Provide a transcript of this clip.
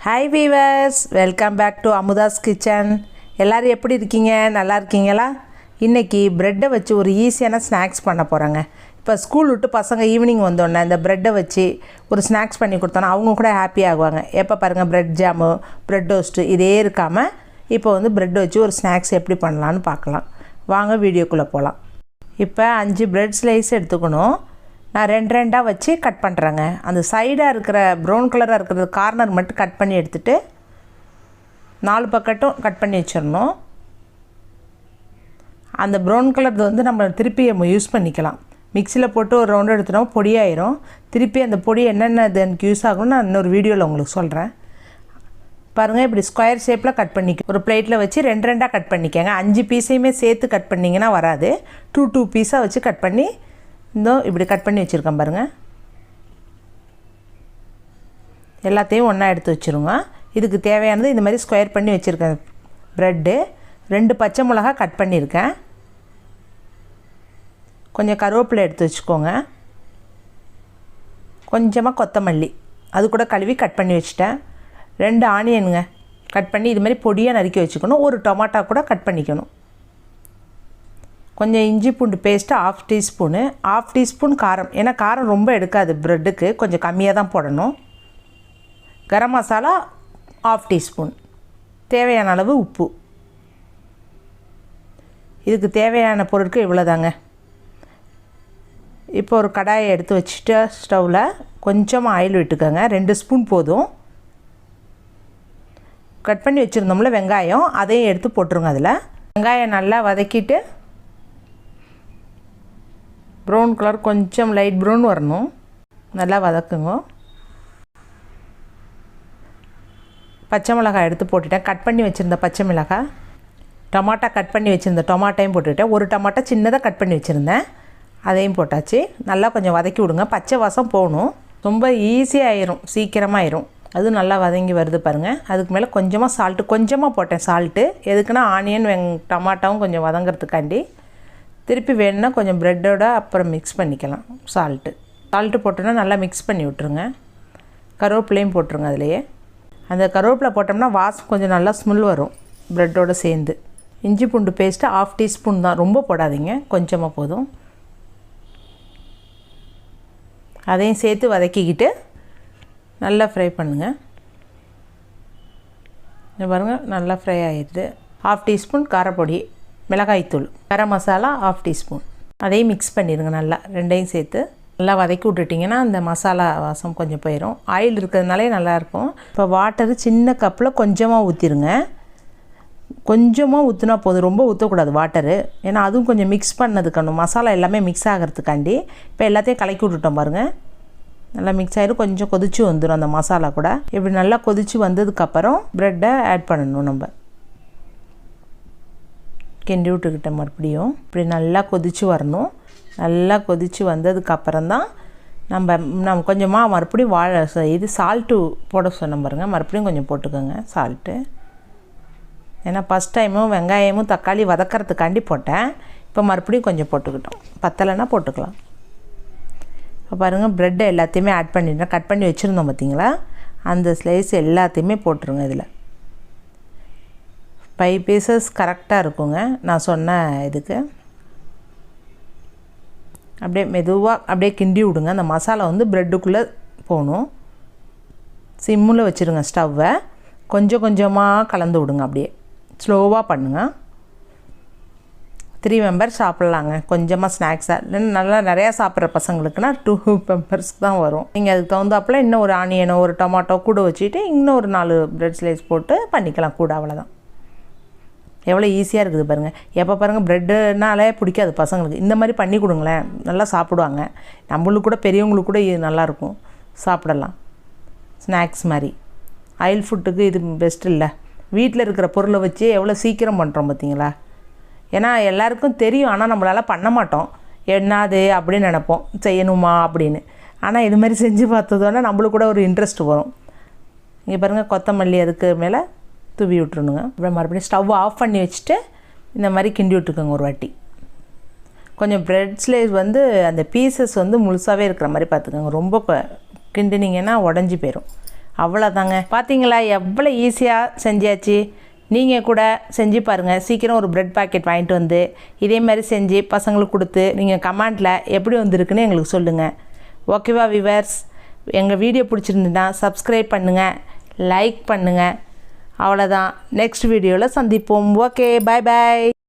Hi viewers, welcome back to Amudha'S kitchen. எல்லாரும் எப்படி இருக்கீங்க? நல்லா இருக்கீங்களா? இன்னைக்கு பிரெட்டை வச்சு ஒரு ஈஸியான ஸ்நாக்ஸ் பண்ண போறாங்க. இப்போ ஸ்கூல் விட்டு பசங்க ஈவினிங் வந்தோடனே இந்த பிரெட்டை வச்சு ஒரு ஸ்நாக்ஸ் பண்ணி கொடுத்தோன்னா அவங்க கூட ஹாப்பி ஆகுவாங்க. எப்போ பாருங்கள் பிரெட் ஜாமு, பிரெட் டோஸ்ட்டு இதே இருக்காமல் இப்போ வந்து பிரெட் வச்சு ஒரு ஸ்நாக்ஸ் எப்படி பண்ணலான்னு பார்க்கலாம். வாங்க வீடியோக்குள்ளே போகலாம். இப்போ 5 பிரெட் ஸ்லைஸ் எடுத்துக்கணும். நான் ரெண்டாக வச்சு கட் பண்ணுறேங்க. அந்த சைடாக இருக்கிற ப்ரௌன் கலராக இருக்கிற கார்னர் மட்டும் கட் பண்ணி எடுத்துகிட்டு 4 பக்கட்டும் கட் பண்ணி வச்சிடணும். அந்த ப்ரௌன் கலர் வந்து நம்ம திருப்பி யூஸ் பண்ணிக்கலாம். மிக்சியில் போட்டு ஒரு ரவுண்டு எடுத்துட்டோம் பொடியாயிரும். திருப்பி அந்த பொடி என்னென்ன இது எனக்கு யூஸ் ஆகும்னு நான் இன்னொரு வீடியோவில் உங்களுக்கு சொல்கிறேன். பாருங்கள், இப்படி ஸ்கொயர் ஷேப்பில் கட் பண்ணிக்க ஒரு பிளேட்டில் வச்சு ரெண்டாக கட் பண்ணிக்கங்க. 5 பீஸையுமே சேர்த்து கட் பண்ணிங்கன்னா வராது. 2 பீஸாக வச்சு கட் பண்ணி இப்படி கட் பண்ணி வச்சுருக்கேன் பாருங்கள். எல்லாத்தையும் ஒன்றா எடுத்து வச்சுருங்க. இதுக்கு தேவையானது இந்த மாதிரி ஸ்கொயர் பண்ணி வச்சுருக்கேன். ப்ரெட்டு 2 பச்சை மிளகா கட் பண்ணியிருக்கேன். கொஞ்சம் கருவேப்பிலை எடுத்து வச்சுக்கோங்க. கொஞ்சமாக கொத்தமல்லி அது கூட கழுவி கட் பண்ணி வச்சுட்டேன். 2 ஆனியனுங்க கட் பண்ணி இது மாதிரி பொடியாக நறுக்கி வச்சுக்கணும். ஒரு டொமாட்டோ கூட கட் பண்ணிக்கணும். கொஞ்சம் இஞ்சி பூண்டு பேஸ்ட்டு 1/2 டீஸ்பூனு, 1/2 டீஸ்பூன் காரம். ஏன்னா காரம் ரொம்ப எடுக்காது ப்ரெட்டுக்கு, கொஞ்சம் கம்மியாக தான் போடணும். கரம் மசாலா 1/2 டீஸ்பூன், தேவையான அளவு உப்பு. இதுக்கு தேவையான பொருட்கள் இவ்வளோதாங்க. இப்போ ஒரு கடாயை எடுத்து வச்சுட்டு ஸ்டவ்வில் கொஞ்சமாக ஆயில் விட்டுக்கோங்க. 2 ஸ்பூன் போதும். கட் பண்ணி வச்சுருந்தோம்ல வெங்காயம், அதையும் எடுத்து போட்டுருங்க. அதில் வெங்காயம் நல்லா வதக்கிட்டு ப்ரௌன் கலர் கொஞ்சம் லைட் ப்ரௌன் வரணும். நல்லா வதக்குங்க. பச்சை மிளகாய் எடுத்து போட்டுட்டேன். கட் பண்ணி வச்சுருந்த பச்சை மிளகாய், டொமாட்டோ கட் பண்ணி வச்சுருந்த டொமாட்டோயும் போட்டுவிட்டேன். ஒரு டொமாட்டோ சின்னதாக கட் பண்ணி வச்சுருந்தேன், அதையும் போட்டாச்சு. நல்லா கொஞ்சம் வதக்கி விடுங்க. பச்சை வாசம் போகணும். ரொம்ப ஈஸியாகிடும், சீக்கிரமாகிடும். அதுவும் நல்லா வதங்கி வருது பாருங்கள். அதுக்கு மேலே கொஞ்சமாக சால்ட்டு, கொஞ்சமாக போட்டேன் சால்ட்டு. எதுக்குன்னா ஆனியன் டொமாட்டோவும் கொஞ்சம் வதங்கிறதுக்காண்டி. திருப்பி வேணுன்னா கொஞ்சம் ப்ரெட்டோட அப்புறம் மிக்ஸ் பண்ணிக்கலாம். சால்ட்டு போட்டோன்னா நல்லா மிக்ஸ் பண்ணி விட்ருங்க. கருவேப்பிலையும் போட்டுருங்க. அதிலையே அந்த கருவேப்பிலை போட்டோம்னா வாசம் கொஞ்சம் நல்லா ஸ்மெல் வரும் ப்ரெட்டோடு சேர்ந்து. இஞ்சி பூண்டு பேஸ்ட்டு 1/2 டீஸ்பூன் தான், ரொம்ப போடாதீங்க, கொஞ்சமாக போதும். அதையும் சேர்த்து வதக்கிக்கிட்டு நல்லா ஃப்ரை பண்ணுங்கள். பாருங்கள், நல்லா ஃப்ரை ஆகிடுது. 1/2 டீஸ்பூன் காரப்பொடி, மிளகாய்த்தூள், கரம் மசாலா 1/2 டீஸ்பூன், அதையும் மிக்ஸ் பண்ணிடுங்க. நல்லா ரெண்டையும் சேர்த்து நல்லா வதக்கி விட்டுட்டிங்கன்னா அந்த மசாலா வாசம் கொஞ்சம் போயிடும். ஆயில் இருக்கிறதுனாலே நல்லாயிருக்கும். இப்போ வாட்டரு சின்ன கப்பில் கொஞ்சமாக ஊற்றிடுங்க. கொஞ்சமாக ஊற்றினா போதும், ரொம்ப ஊற்றக்கூடாது வாட்டரு. ஏன்னா அதுவும் கொஞ்சம் மிக்ஸ் பண்ணதுக்கான மசாலா எல்லாமே மிக்ஸ் ஆகிறதுக்காண்டி. இப்போ எல்லாத்தையும் கலக்கி விட்டுட்டோம் பாருங்கள். நல்லா மிக்ஸ் ஆகிடும். கொஞ்சம் கொதிச்சு வந்துடும் அந்த மசாலா கூட. இப்படி நல்லா கொதித்து வந்ததுக்கப்புறம் ப்ரெட்டை ஆட் பண்ணணும். நம்ம கிண்டி விட்டுக்கிட்ட மறுபடியும் இப்படி நல்லா கொதித்து வரணும். நல்லா கொதித்து வந்ததுக்கப்புறம் தான் நம்ம கொஞ்சமாக மறுபடியும் இது சால்ட்டு போட சொன்ன பாருங்கள். மறுபடியும் கொஞ்சம் போட்டுக்கோங்க சால்ட்டு. ஏன்னா ஃபஸ்ட் டைமும் வெங்காயமும் தக்காளி வதக்கிறதுக்காண்டி போட்டேன். இப்போ மறுபடியும் கொஞ்சம் போட்டுக்கிட்டோம். பத்தலைன்னா போட்டுக்கலாம். இப்போ பாருங்கள், ப்ரெட்டை எல்லாத்தையுமே ஆட் பண்ணிட்டேன். கட் பண்ணி வச்சுருந்தோம் பார்த்தீங்களா, அந்த ஸ்லைஸ் எல்லாத்தையுமே போட்டுருங்க. இதில் 5 பீசஸ் கரெக்டாக இருக்குங்க நான் சொன்ன இதுக்கு. அப்படியே மெதுவாக அப்படியே கிண்டி விடுங்க. அந்த மசாலா வந்து ப்ரெட்டுக்குள்ளே போகணும். சிம்மில் வச்சுருங்க ஸ்டவ்வை. கொஞ்சம் கொஞ்சமாக கலந்து விடுங்க. அப்படியே ஸ்லோவாக பண்ணுங்கள். 3 மெம்பர்ஸ் சாப்பிட்லாங்க. கொஞ்சமாக ஸ்நாக்ஸாக இல்லைன்னா நல்லா நிறையா சாப்பிட்ற பசங்களுக்குன்னா 2 மெம்பர்ஸ்க்கு தான் வரும். நீங்கள் அதுக்கு தகுந்தாப்பில் இன்னும் ஒரு ஆனியனோ ஒரு டொமாட்டோ கூட வச்சுட்டு இன்னும் ஒரு 4 ப்ரெட் ஸ்லைஸ் போட்டு பண்ணிக்கலாம் கூட. அவ்வளோதான். எவ்வளோ ஈஸியாக இருக்குது பாருங்கள். எப்போ பாருங்கள் ப்ரெட்டுனாலே பிடிக்காது பசங்களுக்கு. இந்த மாதிரி பண்ணி கொடுங்களேன், நல்லா சாப்பிடுவாங்க. நம்மளுக்கு கூட பெரியவங்களுக்கு கூட இது நல்லாயிருக்கும், சாப்பிடலாம். ஸ்நாக்ஸ் மாதிரி ஆயில் ஃபுட்டுக்கு இது பெஸ்ட் இல்லை. வீட்டில் இருக்கிற பொருளை வச்சு எவ்வளோ சீக்கிரம் பண்ணுறோம் பார்த்தீங்களா. ஏன்னா எல்லாருக்கும் தெரியும், ஆனால் நம்மளால் பண்ண மாட்டோம். என்னது அப்படின்னு நினைப்போம், செய்யணுமா அப்படின்னு. ஆனால் இது மாதிரி செஞ்சு பார்த்ததோட நம்மளுக்கு கூட ஒரு இன்ட்ரெஸ்ட் வரும். இங்கே பாருங்கள், கொத்தமல்லி அதுக்கு மேலே தூவி விட்டுருணுங்க. அப்புறம் மறுபடியும் ஸ்டவ் ஆஃப் பண்ணி வச்சுட்டு இந்த மாதிரி கிண்டி விட்டுக்கோங்க ஒரு வாட்டி. கொஞ்சம் ப்ரெட் ஸ்லைஸ் வந்து அந்த பீசஸ் வந்து முழுசாகவே இருக்கிற மாதிரி பார்த்துக்கோங்க. ரொம்ப கிண்டினீங்கன்னா உடஞ்சி போயிடும். அவ்வளோதாங்க. பார்த்தீங்களா எவ்வளோ ஈஸியாக செஞ்சாச்சு. நீங்கள் கூட செஞ்சு பாருங்கள். சீக்கிரம் ஒரு ப்ரெட் பாக்கெட் வாங்கிட்டு வந்து இதே மாதிரி செஞ்சு பசங்களுக்கு கொடுத்து நீங்கள் கமெண்ட்டில் எப்படி வந்திருக்குன்னு எங்களுக்கு சொல்லுங்கள். ஓகேவா விவர்ஸ்? எங்கள் வீடியோ பிடிச்சிருந்துன்னா சப்ஸ்கிரைப் பண்ணுங்கள், லைக் பண்ணுங்கள். அவ்வளோதான். நெக்ஸ்ட் வீடியோவில் சந்திப்போம். ஓகே, பாய் பாய்.